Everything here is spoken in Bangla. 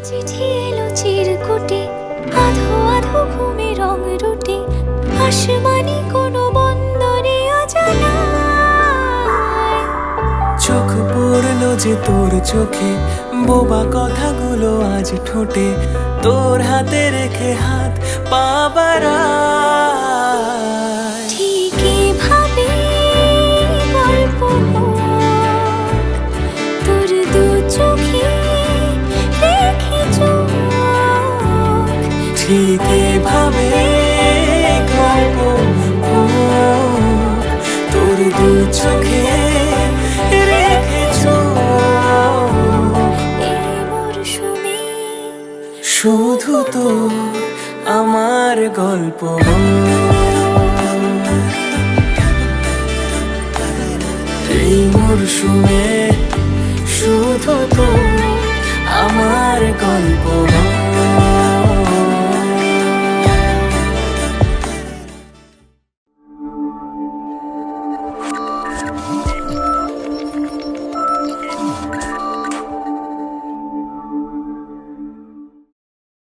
চিঠি এলো চিরকুটে, আধো আধো ঘুমে রং রুটে, আসমানি কোনো বন্দরে অজানায়। চোখ পড়লো যে তোর চোখে, বোবা কথাগুলো আজ ঠোঁটে, তোর হাতে রেখে হাত পা বাড়ায়। ঠিক এভাবে গল্প হোক, তোর দু চোখে রেখে চোখ। ঠিক এভাবে গল্প হোক, তোর দু চোখে রেখে চোখ। এই মরশুমে শুধু তো আমার গল্প এই মরশুমে, শুধু তো আমার গল্প।